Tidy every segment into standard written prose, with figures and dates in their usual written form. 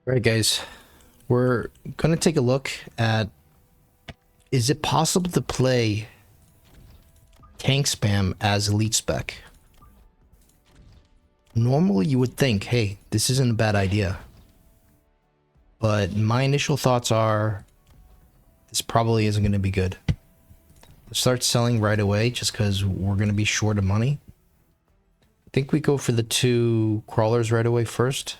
All right, guys, we're gonna take a look at, is it possible to play tank spam as elite spec? Normally you would think, hey, this isn't a bad idea, but my initial thoughts are this probably isn't going to be good. Let's start selling right away just because we're going to be short of money. I think we go for the 2 crawlers right away first.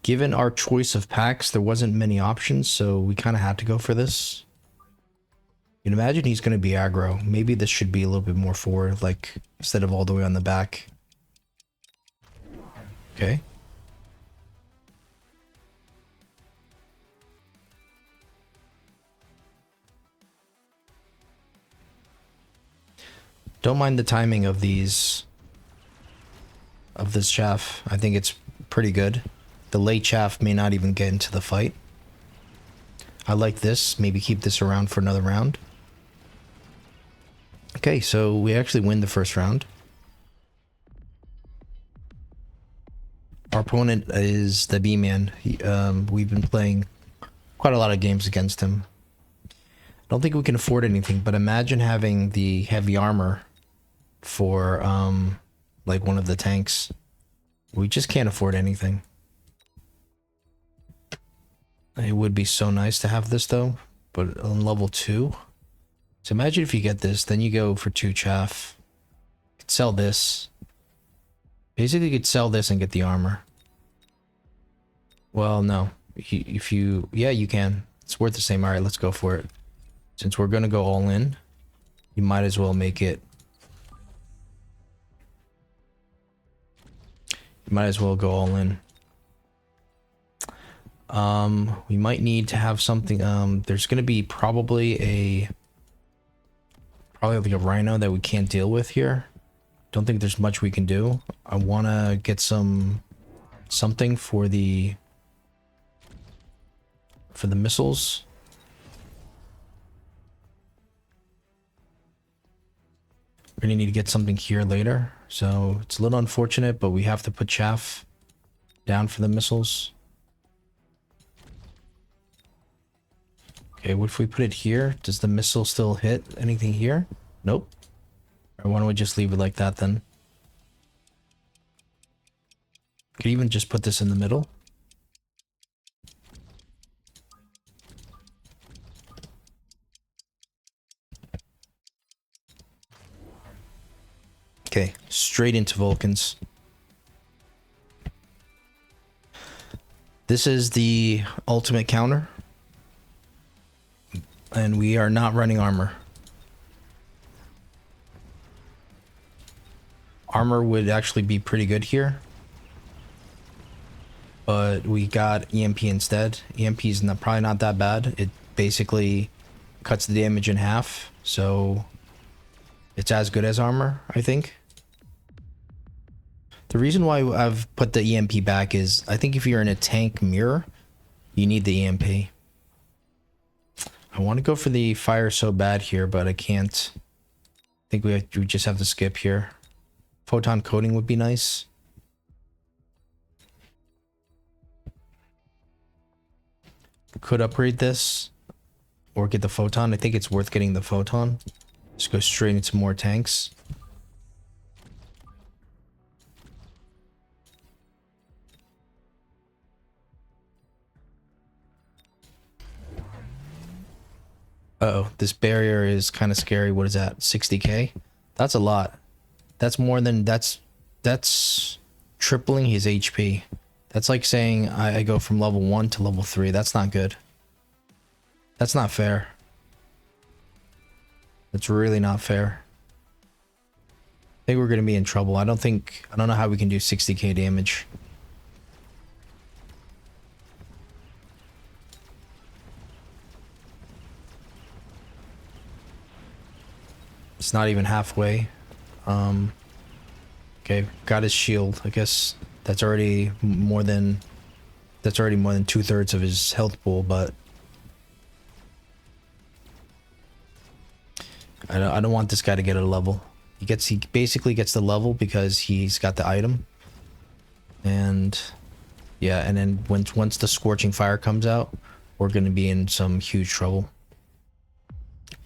Given our choice of packs, there wasn't many options, so we kind of had to go for this. You can imagine he's going to be aggro. Maybe this should be a little bit more forward, like instead of all the way on the back. Okay. Don't mind the timing of these, of this chaff. I think it's pretty good. The late chaff may not even get into the fight. I like this. Maybe keep this around for another round. Okay, so we actually win the first round. Our opponent is the B-Man. We've been playing quite a lot of games against him. I don't think we can afford anything, but imagine having the heavy armor for like one of the tanks. We just can't afford anything. It would be so nice to have this though, but on level 2. So imagine if you get this, then you go for 2 chaff. You could sell this. Basically you could sell this and get the armor. Well, no. If you, yeah, you can. It's worth the same. Alright, let's go for it. Since we're gonna go all in, you might as well make it. You might as well go all in. We might need to have something. There's gonna be probably like a rhino that we can't deal with here. Don't think there's much we can do. I wanna get something for the missiles. We're gonna need to get something here later. So it's a little unfortunate, but we have to put chaff down for the missiles. Okay, what if we put it here? Does the missile still hit anything here? Nope. Or why don't we just leave it like that then? Could even just put this in the middle. Okay, straight into Vulcans. This is the ultimate counter. And we are not running armor. Armor would actually be pretty good here. But we got EMP instead. EMP is probably not that bad. It basically cuts the damage in half. So it's as good as armor, I think. The reason why I've put the EMP back is I think if you're in a tank mirror, you need the EMP. I want to go for the fire so bad here, but I can't. I think we just have to skip here. Photon coating would be nice. Could upgrade this or get the photon. I think it's worth getting the photon. Just go straight into more tanks. Uh-oh, this barrier is kind of scary. What is that? 60k? That's a lot. That's more than that's tripling his HP. That's like saying I go from level 1 to level 3. That's not good. That's not fair. That's really not fair. I think we're gonna be in trouble. I don't know how we can do 60k damage. It's not even halfway. Okay, got his shield. I guess that's already more than 2/3 of his health pool, but I don't want this guy to get a level. He basically gets the level because he's got the item. And yeah, and then once the scorching fire comes out, we're gonna be in some huge trouble.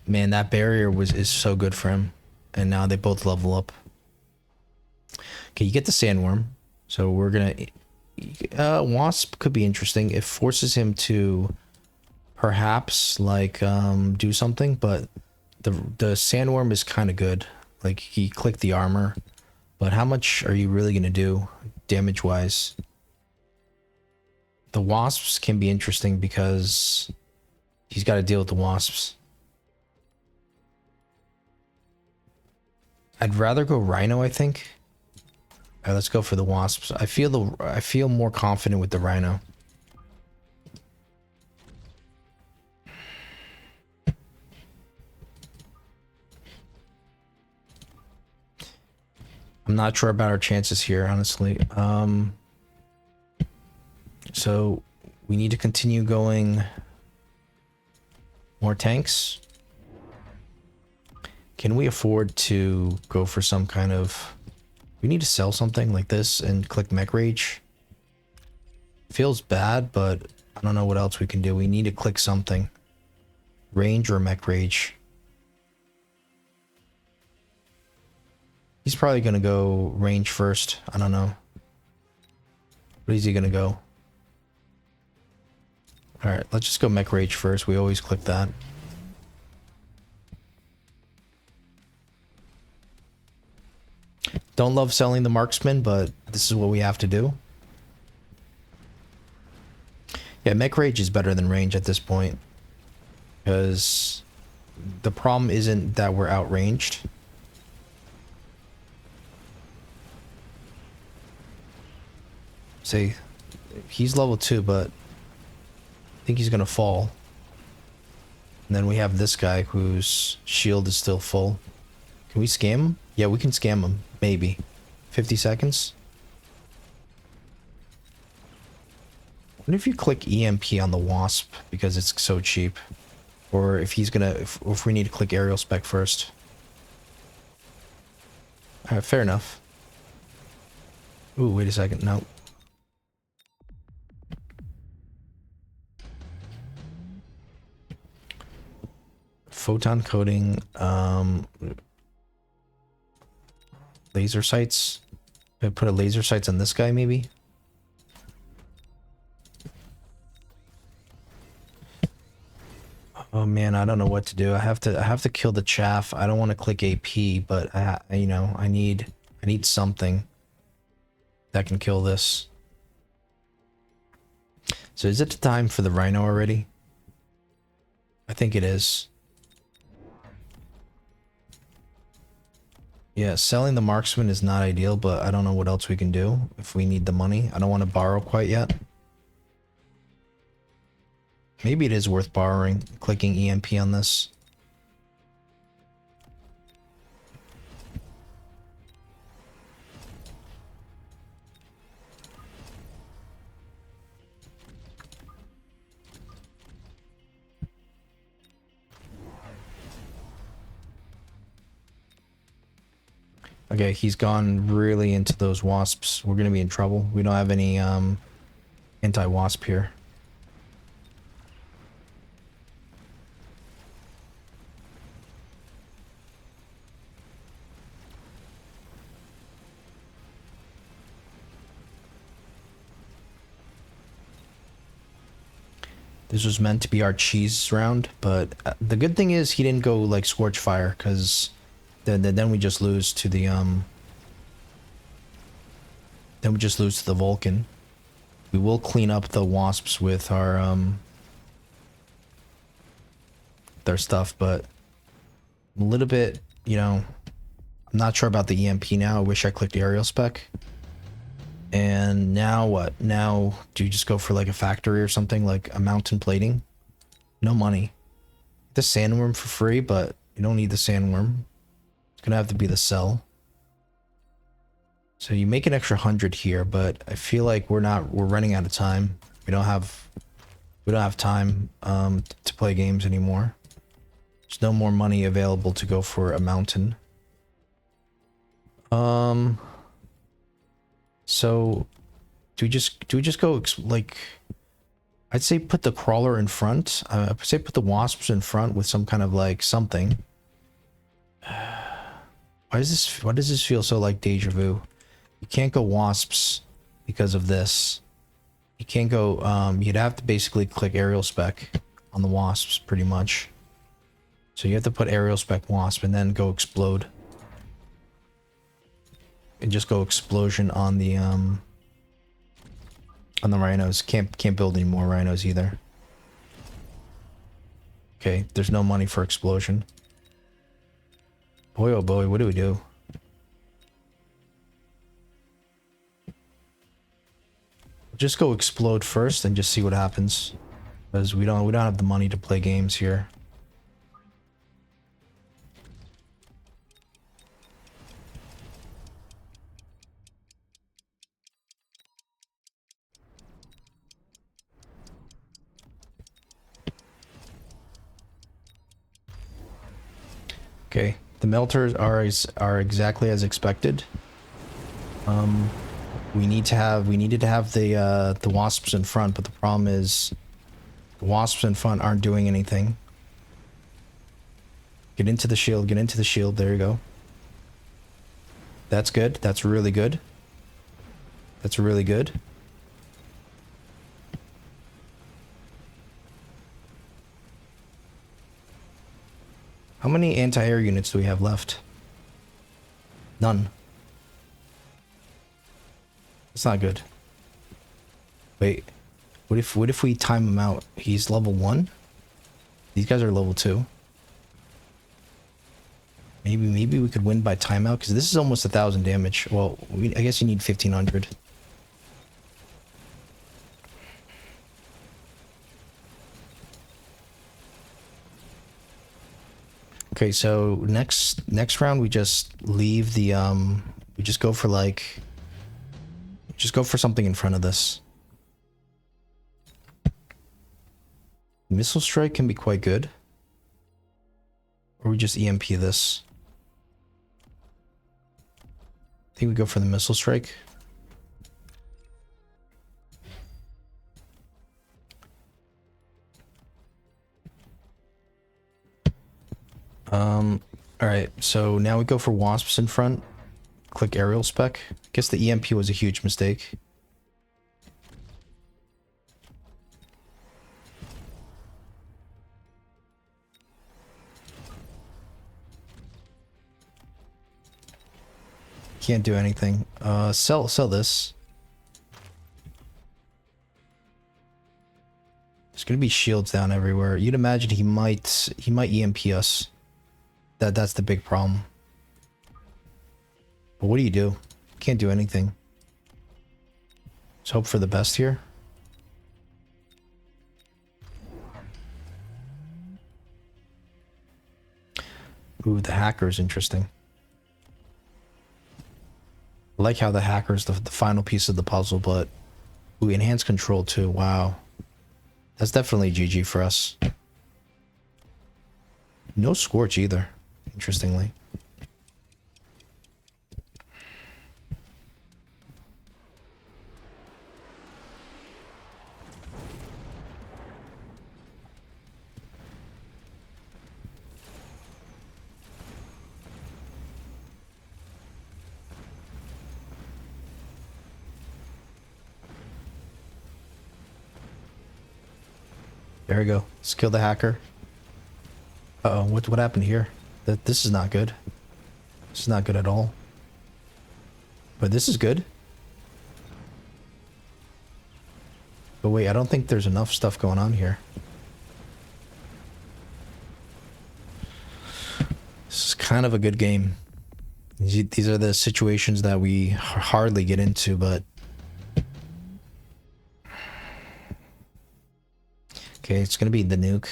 Man, that barrier is so good for him. And now they both level up. Okay, you get the sandworm. So we're gonna wasp could be interesting. It forces him to perhaps like do something, but the sandworm is kind of good. Like he clicked the armor, but how much are you really gonna do damage wise? The wasps can be interesting because he's got to deal with the wasps. I'd rather go rhino, I think. All right, let's go for the wasps. I feel more confident with the rhino. I'm not sure about our chances here, honestly. So we need to continue going. More tanks. Can we afford to go for some kind of... We need to sell something like this and click mech rage. Feels bad, but I don't know what else we can do. We need to click something. Range or mech rage. He's probably gonna go range first. I don't know. What is he gonna go? Alright, let's just go mech rage first. We always click that. Don't love selling the marksman, but this is what we have to do. Yeah, mech rage is better than range at this point. Because the problem isn't that we're outranged. Say, he's level 2, but I think he's gonna fall. And then we have this guy whose shield is still full. Can we scam him? Yeah, we can scam him. Maybe. 50 seconds? What if you click EMP on the wasp because it's so cheap? Or if he's gonna... If we need to click aerial spec first. Alright, fair enough. Ooh, wait a second. No. Photon coating, laser sights. I put a laser sights on this guy, maybe. Oh man, I don't know what to do. I have to kill the chaff. I don't want to click AP, but you know, I need something that can kill this. So is it time for the rhino already? I think it is. Yeah, selling the marksman is not ideal, but I don't know what else we can do if we need the money. I don't want to borrow quite yet. Maybe it is worth borrowing, clicking EMP on this. Okay, he's gone really into those wasps. We're gonna be in trouble. We don't have any anti-wasp here. This was meant to be our cheese round, but the good thing is he didn't go like scorch fire, because then we just lose to the then we just lose to the Vulcan. We will clean up the wasps with our their stuff, but a little bit, you know, I'm not sure about the EMP now. I wish I clicked aerial spec. And now what? Now do you just go for like a factory or something, like a mountain plating? No money. The sandworm for free, but you don't need the sandworm. It's gonna have to be the cell. So you make an extra 100 here, but I feel like we're running out of time. We don't have time to play games anymore. There's no more money available to go for a mountain. Um. So, do we just go like? I'd say put the crawler in front. I'd say put the wasps in front with some kind of like something. Why does this? Why does this feel so like deja vu? You can't go wasps because of this. You can't go. You'd have to basically click aerial spec on the wasps, pretty much. So you have to put aerial spec wasp and then go explode. And just go explosion on the rhinos. Can't build any more rhinos either. Okay, there's no money for explosion. Boy oh boy, what do we do? Just go explode first and just see what happens. Because we don't have the money to play games here. Okay, the melters are exactly as expected. We needed to have the wasps in front, but the problem is the wasps in front aren't doing anything. Get into the shield, get into the shield, there you go. That's good, that's really good. That's really good. How many anti-air units do we have left? None. It's not good. Wait. What if we time him out? He's level 1? These guys are level 2. Maybe we could win by timeout, because this is almost 1,000 damage. Well, I guess you need 1,500. Okay, so next round we just leave the we just go for like something in front of this. Missile strike can be quite good. Or we just EMP this. I think we go for the missile strike. Alright, so now we go for wasps in front. Click aerial spec. Guess the EMP was a huge mistake. Can't do anything. Sell this. There's gonna be shields down everywhere. You'd imagine he might EMP us. That's the big problem. But what do? Can't do anything. Let's hope for the best here. Ooh, the hacker is interesting. I like how the hacker is the final piece of the puzzle, but... Ooh, enhanced control too, wow. That's definitely GG for us. No Scorch either, interestingly. There we go. Let's kill the hacker. Uh-oh, what happened here? This is not good. This is not good at all. But this is good. But wait, I don't think there's enough stuff going on here. This is kind of a good game. These are the situations that we hardly get into, but... Okay, it's gonna be the nuke.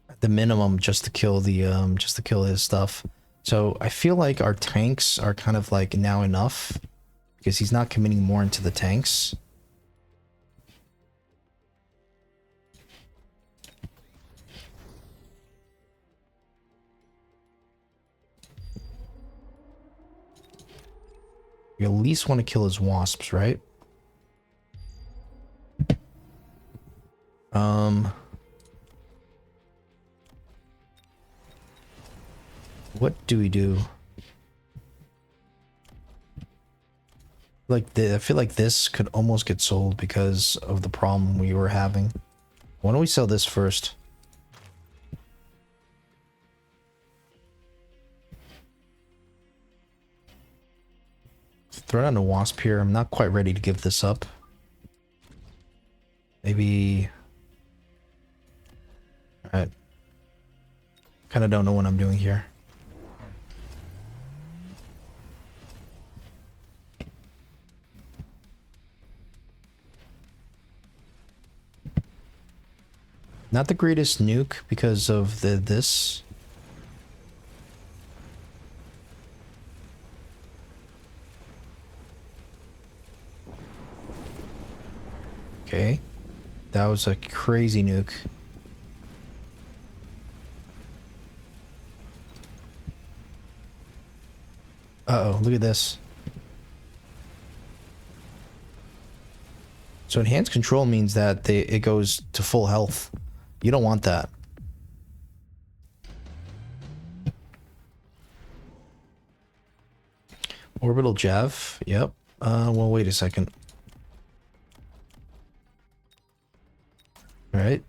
At the minimum, just to kill his stuff. So I feel like our tanks are kind of like now enough, because he's not committing more into the tanks. We at least want to kill his wasps, right? What do we do? Like I feel like this could almost get sold because of the problem we were having. Why don't we sell this first? Throw down a wasp here. I'm not quite ready to give this up. Maybe... Alright. Kind of don't know what I'm doing here. Not the greatest nuke because of this. Okay. That was a crazy nuke. Uh-oh, look at this. So enhanced control means that it goes to full health. You don't want that. Orbital Jav, yep. Well, wait a second. All right.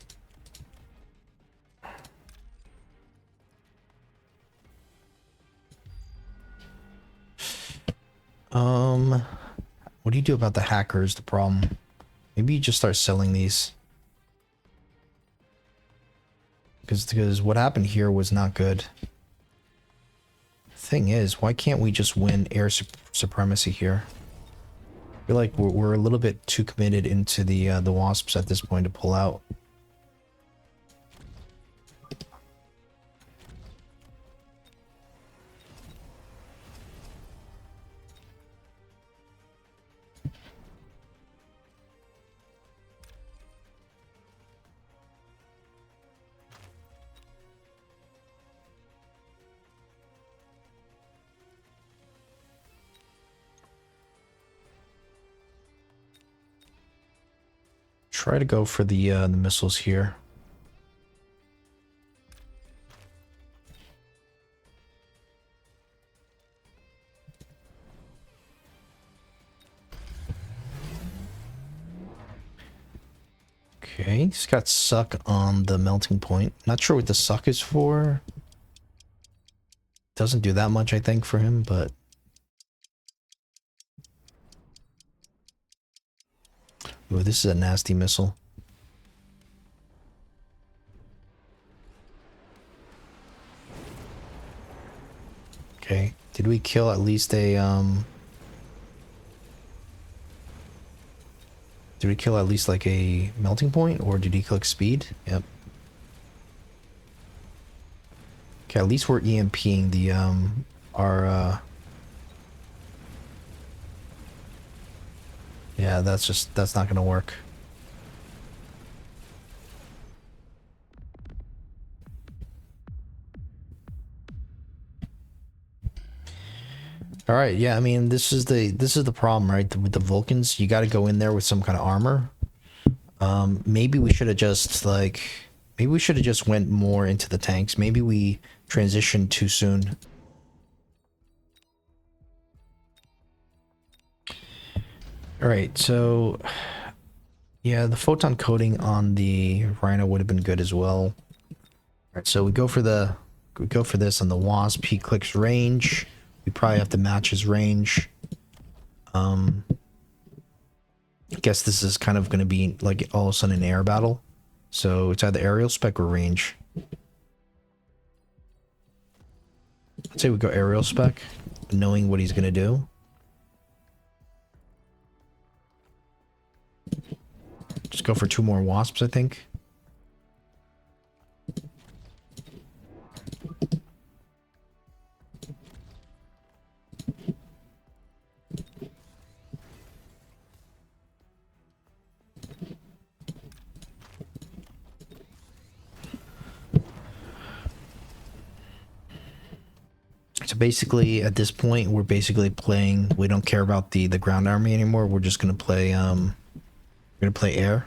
What do you do about the hackers? The problem. Maybe you just start selling these. Because what happened here was not good. Thing is, why can't we just win air supremacy here? I feel like we're a little bit too committed into the wasps at this point to pull out. Try to go for the missiles here. Okay, he's got suck on the melting point. Not sure what the suck is for. Doesn't do that much, I think, for him, but... Ooh, this is a nasty missile. Okay, did we kill at least a, Did we kill at least like a melting point, or did he click speed? Yep. Okay, at least we're EMPing the, our, yeah, that's not gonna work. All right, yeah, I mean, this is the problem, right? With the Vulcans, you got to go in there with some kind of armor. Maybe we should have just went more into the tanks. Maybe we transitioned too soon. All right, so yeah, the photon coating on the Rhino would have been good as well. All right, so we go for this on the Wasp. He clicks range. We probably have to match his range. I guess this is kind of going to be like all of a sudden an air battle. So it's either aerial spec or range. I'd say we go aerial spec, knowing what he's going to do. Just go for 2 more wasps, I think. So basically, at this point, we're basically playing. We don't care about the ground army anymore. We're just gonna play. We're gonna play air.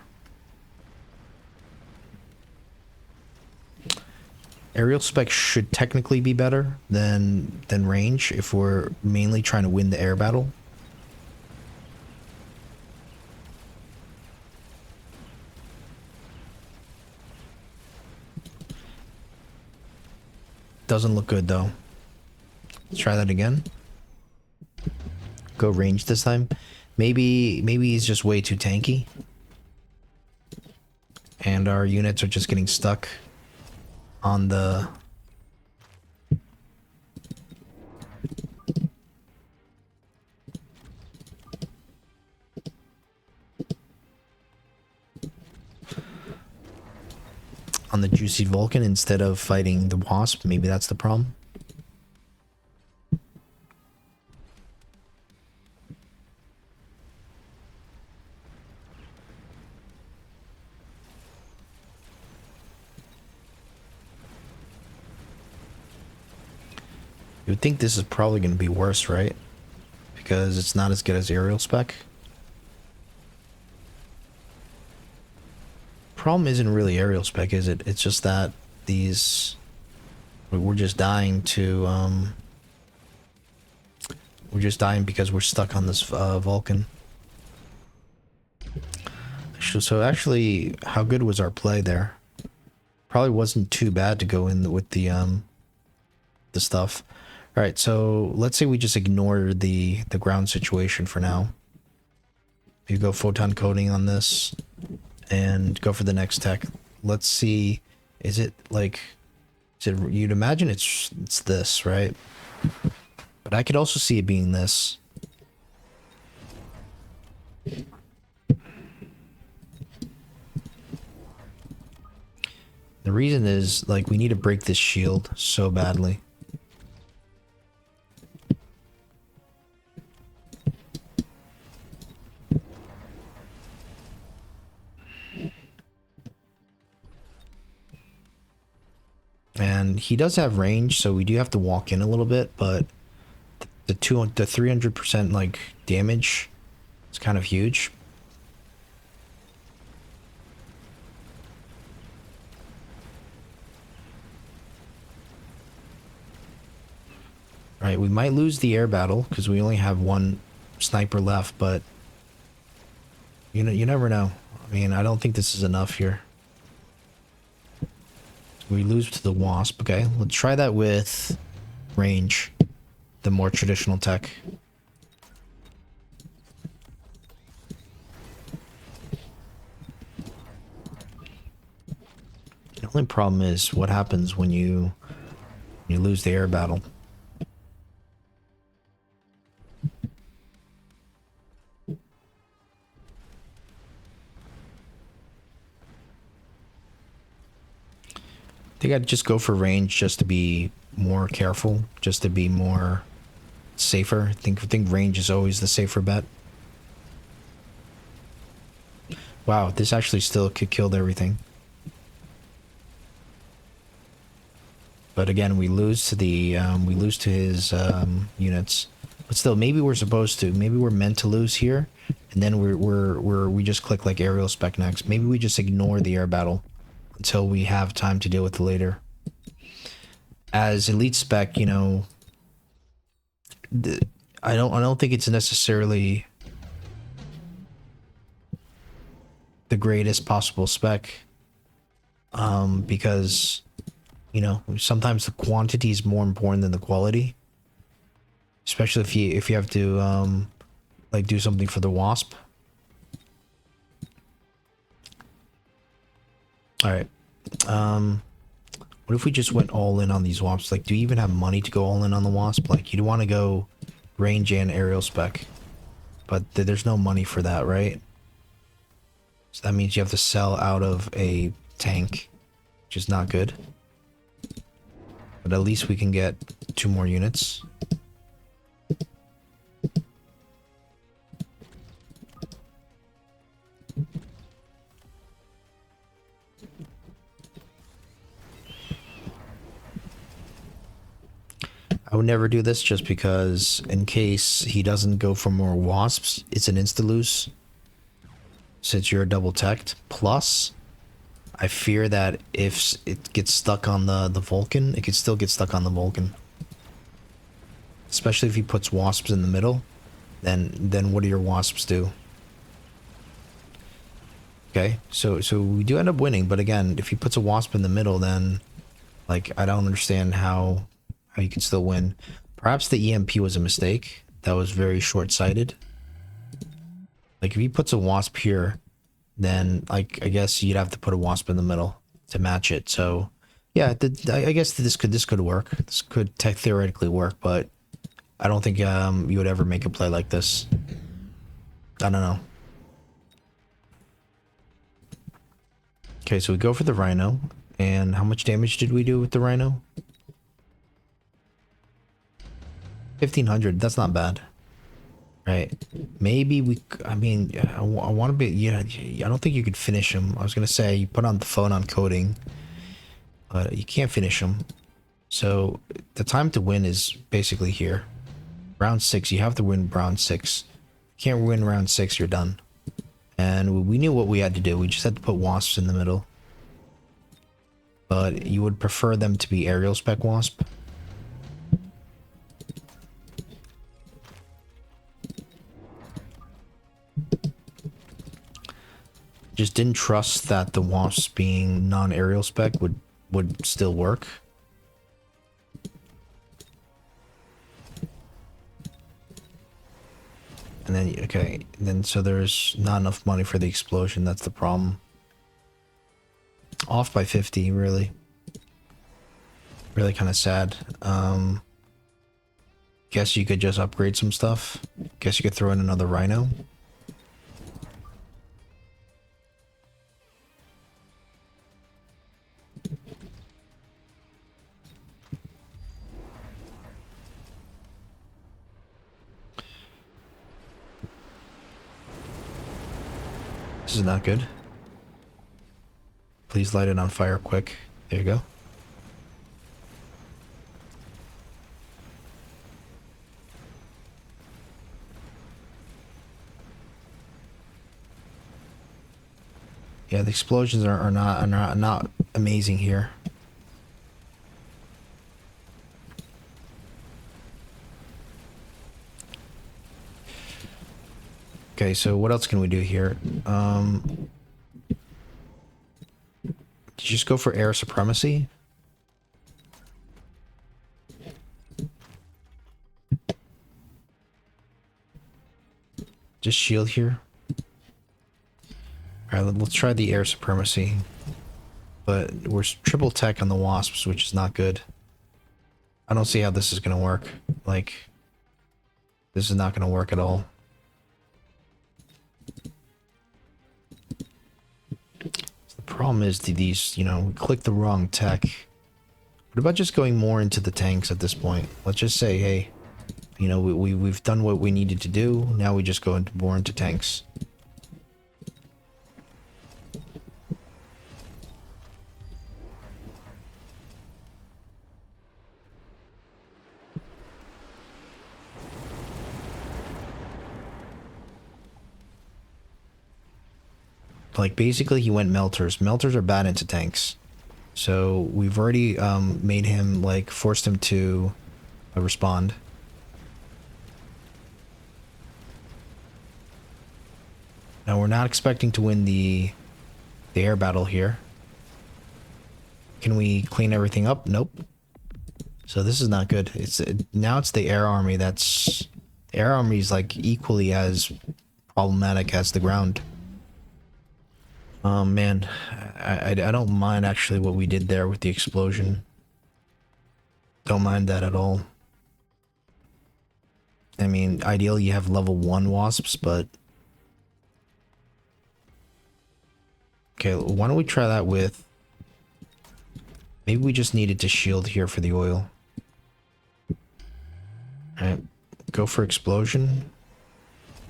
Aerial spec should technically be better than range if we're mainly trying to win the air battle. Doesn't look good though. Let's try that again. Go range this time. Maybe he's just way too tanky. And our units are just getting stuck on the juicy Vulcan instead of fighting the Wasp. Maybe that's the problem. You would think this is probably going to be worse, right? Because it's not as good as aerial spec. Problem isn't really aerial spec, is it? It's just that these... We're just dying to... We're just dying because we're stuck on this Vulcan. So actually, how good was our play there? Probably wasn't too bad to go in with the stuff. All right, so let's say we just ignore the ground situation for now. You go photon coating on this and go for the next tech. Let's see, is it like, you'd imagine it's this, right? But I could also see it being this. The reason is, like, we need to break this shield so badly. And he does have range, so we do have to walk in a little bit, but the 300% like damage is kind of huge. All right, we might lose the air battle because we only have one sniper left, but you never know. I mean, I don't think this is enough here. We lose to the Wasp. Okay, let's try that with range, the more traditional tech. The only problem is what happens when you lose the air battle. I think I'd just go for range just to be more careful, just to be more safer. I think range is always the safer bet. Wow, this actually still could kill everything. But again, we lose to the his units. But still, maybe we're supposed to. Maybe we're meant to lose here, and then we just click like aerial spec next. Maybe we just ignore the air battle until we have time to deal with it later. As elite spec, you know, I don't think it's necessarily the greatest possible spec, because, you know, sometimes the quantity is more important than the quality, especially if you have to like do something for the Wasp. All right. What if we just went all in on these Wasps? Like, do you even have money to go all in on the Wasp? Like, you'd want to go range and aerial spec, but there's no money for that, right? So that means you have to sell out of a tank, which is not good. But at least we can get 2 more units. I would never do this just because in case he doesn't go for more wasps, it's an insta-lose. Since you're double teched. Plus, I fear that if it gets stuck on the Vulcan, it could still get stuck on the Vulcan. Especially if he puts wasps in the middle, then what do your wasps do? Okay, so we do end up winning, but again, if he puts a wasp in the middle, then like I don't understand how you can still win. Perhaps the EMP was a mistake. That was very short-sighted. Like if he puts a wasp here, then like I guess you'd have to put a wasp in the middle to match it. So yeah, I guess this could work. This could theoretically work, but I don't think you would ever make a play like this. I don't know. Okay, so we go for the rhino, and how much damage did we do with the rhino? 1500. That's not bad. Right. Maybe we... I mean, I want to be... Yeah, I don't think you could finish him. I was going to say, you put on the phone on coding. But you can't finish him. So, the time to win is basically here. Round 6. You have to win round 6. You can't win round 6, you're done. And we knew what we had to do. We just had to put wasps in the middle. But you would prefer them to be aerial spec wasp? Just didn't trust that the wasps being non-aerial spec would still work. And then, okay, then so there's not enough money for the explosion, that's the problem. Off by 50, really. Really kind of sad. Guess you could just upgrade some stuff. Guess you could throw in another rhino. This is not good. Please light it on fire quick. There you go. Yeah, the explosions are not amazing here. Okay, so what else can we do here? Did you just go for air supremacy? Just shield here. Alright, let's try the air supremacy. But we're triple tech on the wasps, which is not good. I don't see how this is gonna work. Like, this is not gonna work at all. So the problem is these, you know, we click the wrong tech. What about just going more into the tanks at this point? Let's just say, hey, you know, we've done what we needed to do. Now we just go more into tanks. Like, basically he went melters. Melters are bad into tanks. So we've already made him, like, forced him to respond. Now we're not expecting to win the air battle here. Can we clean everything up? Nope. So this is not good. Now it's the air army that's... The air army is, like, equally as problematic as the ground. Man, I don't mind actually what we did there with the explosion. Don't mind that at all. I mean, ideally you have level 1 wasps, but... Okay, why don't we try that with... Maybe we just needed to shield here for the oil. Alright, go for explosion.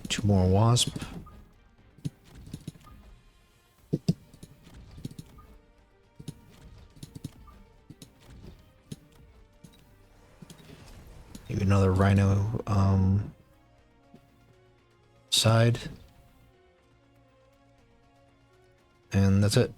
2 more wasp. another rhino side. And that's it.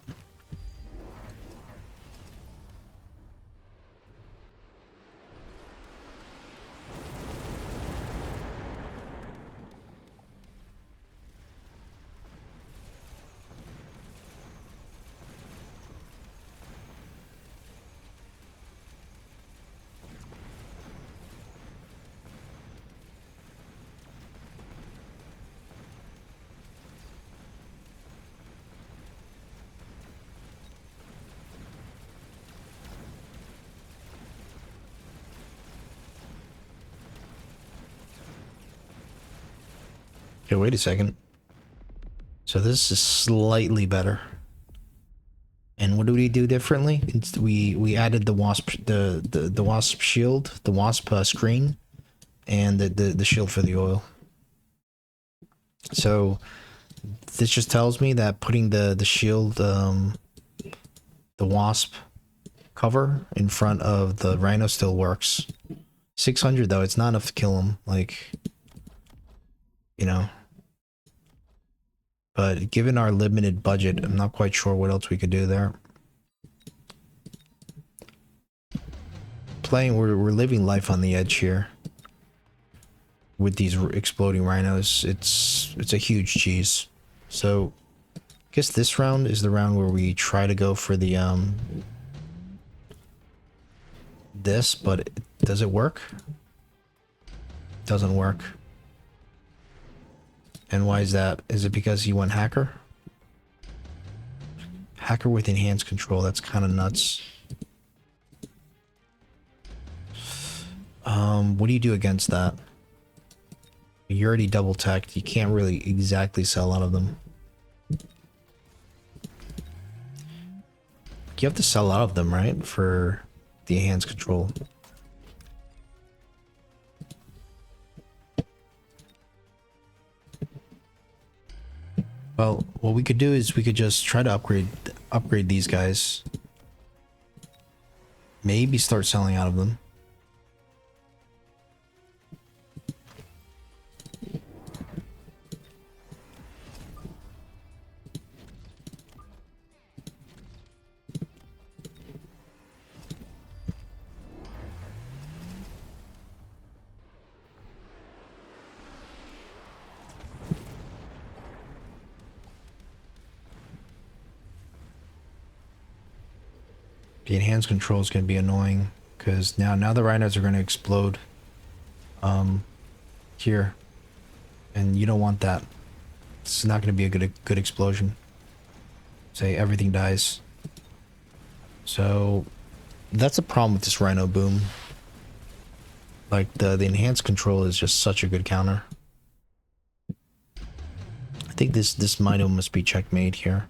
Okay, wait a second. So this is slightly better. And what do we do differently? We added the wasp the wasp shield, the wasp screen, and the shield for the oil. So this just tells me that putting the shield, the wasp cover in front of the rhino still works. 600 though, it's not enough to kill him. Like, you know. But given our limited budget, I'm not quite sure what else we could do there. We're living life on the edge here. With these exploding rhinos, it's a huge cheese. So, I guess this round is the round where we try to go for the this, but does it work? Doesn't work. And why is that? Is it because you went hacker? Hacker with enhanced control, that's kind of nuts. What do you do against that? You're already double tacked. You can't really exactly sell out of them. You have to sell out of them, right? For the enhanced control. Well, what we could do is we could just try to upgrade these guys. Maybe start selling out of them. The enhanced control is going to be annoying because now the rhinos are going to explode here, and you don't want that. It's not going to be a good explosion. Say everything dies. So that's a problem with this rhino boom. Like the enhanced control is just such a good counter. I think this rhino must be checkmate here.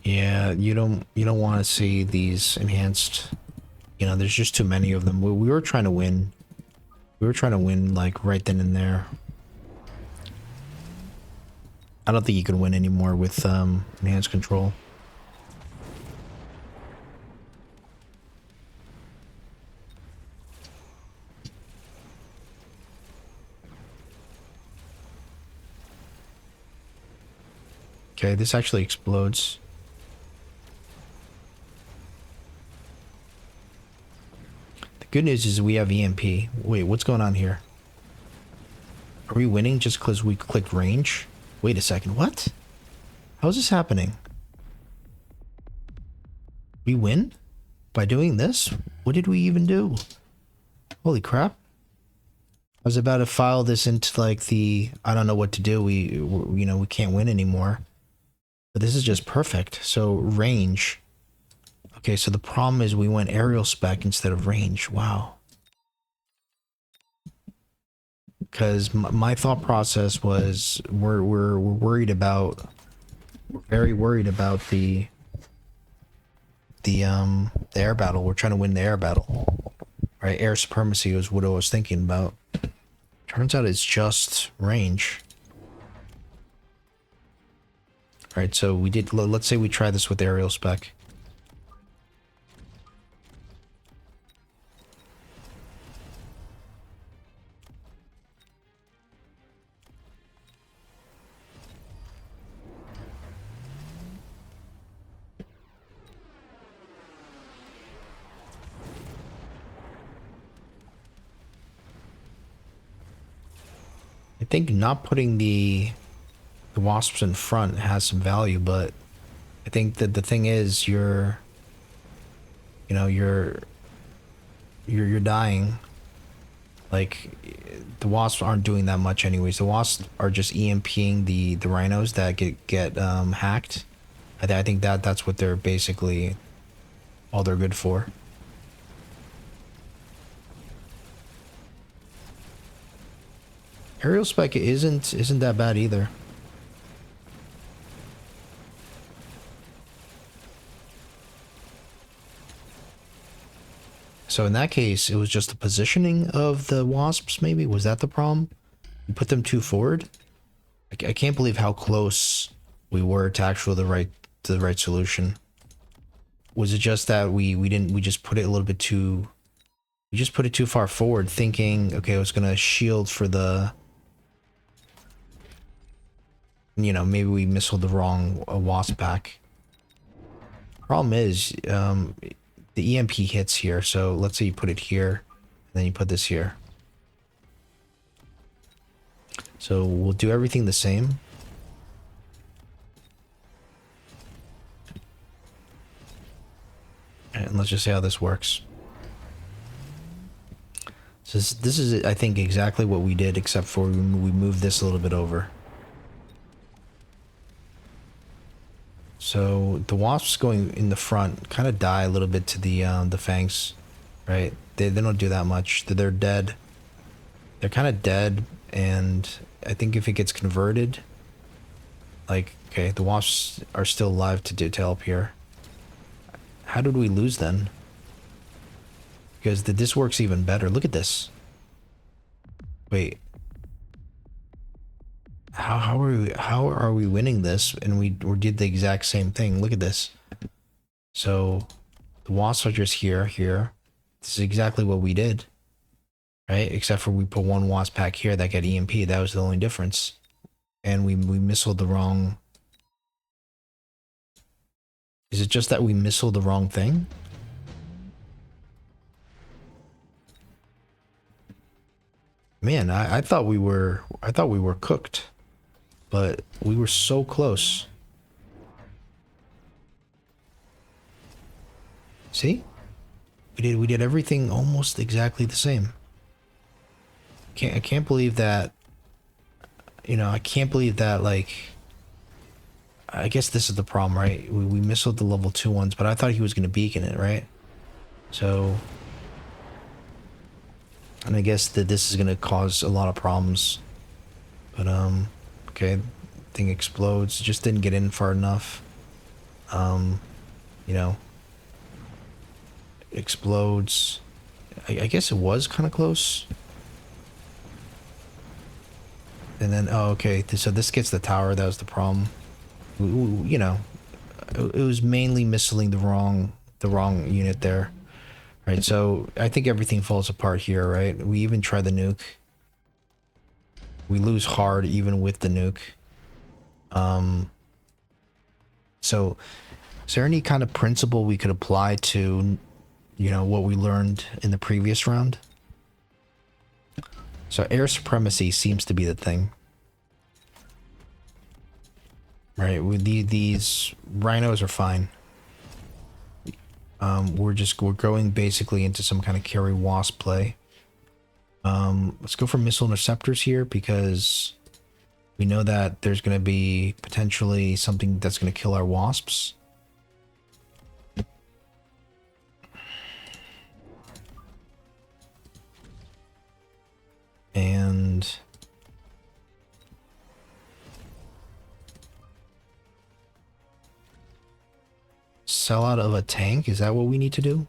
Yeah, you don't want to see these enhanced. You know, there's just too many of them. We were trying to win. We were trying to win like right then and there. I don't think you can win anymore with enhanced control. Okay, this actually explodes. Good news is we have EMP. Wait, what's going on here? Are we winning just because we clicked range? Wait a second, what? How is this happening? We win? By doing this? What did we even do? Holy crap. I was about to file this into like the, I don't know what to do. You know, we can't win anymore. But this is just perfect. So range. Okay, so the problem is we went aerial spec instead of range. Wow. Because my thought process was we're worried about, we're very worried about the air battle. We're trying to win the air battle, right? Air supremacy was what I was thinking about. Turns out it's just range. Right, so we did, let's say we try this with aerial spec. I think not putting the wasps in front has some value, but I think that the thing is you're dying. Like, the wasps aren't doing that much anyways. The wasps are just EMPing the rhinos that get hacked. I think that's what they're basically all they're good for. Aerial spec isn't that bad either. So in that case, it was just the positioning of the wasps, maybe? Was that the problem? You put them too forward? I can't believe how close we were to actually the right solution. Was it just that we just put it a little bit too, we just put it too far forward, thinking, okay, it was gonna shield for the, you know, maybe we missiled the wrong wasp pack. Problem is, the EMP hits here, so let's say you put it here, and then you put this here. So we'll do everything the same. And let's just see how this works. So this is, I think, exactly what we did, except for we moved this a little bit over. So the wasps going in the front kind of die a little bit to the fangs, right? They don't do that much. They're dead. They're kind of dead, and I think if it gets converted, like, okay, the wasps are still alive to help here. How did we lose then? Because this works even better. Look at this. Wait. How are we winning this? And we did the exact same thing. Look at this. So the wasps are just here. This is exactly what we did, right? Except for we put one wasp pack here that got EMP. That was the only difference. And we missiled the wrong. Is it just that we missiled the wrong thing? Man, I thought we were cooked, but we were so close. See? We did everything almost exactly the same. I can't believe that, you know, I can't believe that, like, I guess this is the problem, right? We missiled the level 2 ones, but I thought he was going to beacon it, right? So, and I guess that this is going to cause a lot of problems. But, okay, thing explodes. Just didn't get in far enough. You know, explodes. I guess it was kind of close. And then, oh, okay, so this gets the tower. That was the problem. You know, it was mainly missiling the wrong unit there. Right, so I think everything falls apart here, right? We even try the nuke. We lose hard even with the nuke. So is there any kind of principle we could apply to, you know, what we learned in the previous round? So air supremacy seems to be the thing. Right, with these rhinos are fine. We're going basically into some kind of carry wasp play. Let's go for missile interceptors here, because we know that there's going to be potentially something that's going to kill our wasps. And happened. Sell out of a tank? Is that what we need to do?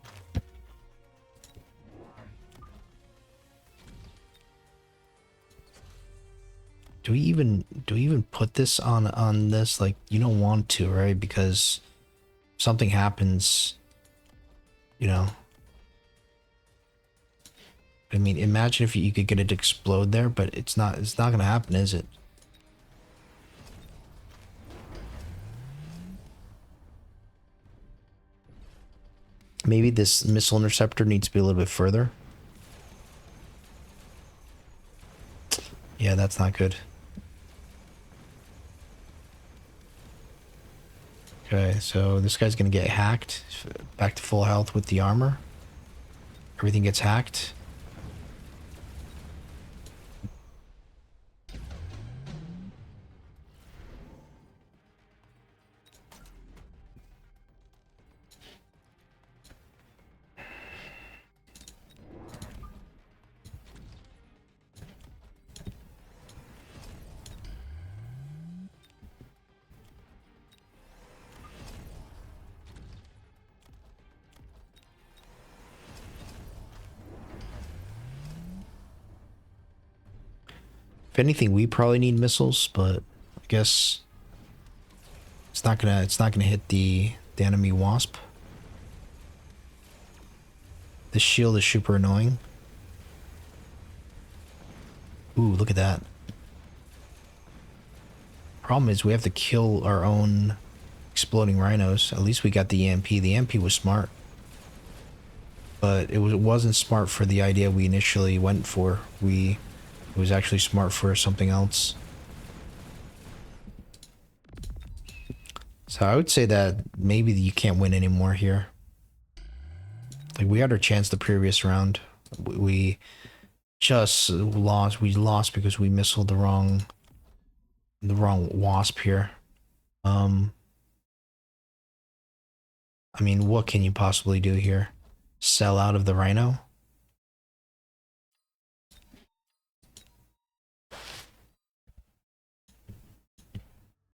Do we even put this on this? Like, you don't want to, right? Because if something happens, you know. I mean, imagine if you could get it to explode there, but it's not gonna happen, is it? Maybe this missile interceptor needs to be a little bit further. Yeah, that's not good. Okay, so this guy's gonna get hacked. Back to full health with the armor. Everything gets hacked. If anything, we probably need missiles, but I guess it's not gonna hit the enemy wasp. The shield is super annoying. Ooh, look at that. Problem is we have to kill our own exploding rhinos. At least we got the EMP. The EMP was smart. But it wasn't smart for the idea we initially went for. It was actually smart for something else. So I would say that maybe you can't win anymore here. Like, we had our chance the previous round. We just lost. We lost because we missiled the wrong wasp here. I mean, what can you possibly do here? Sell out of the rhino?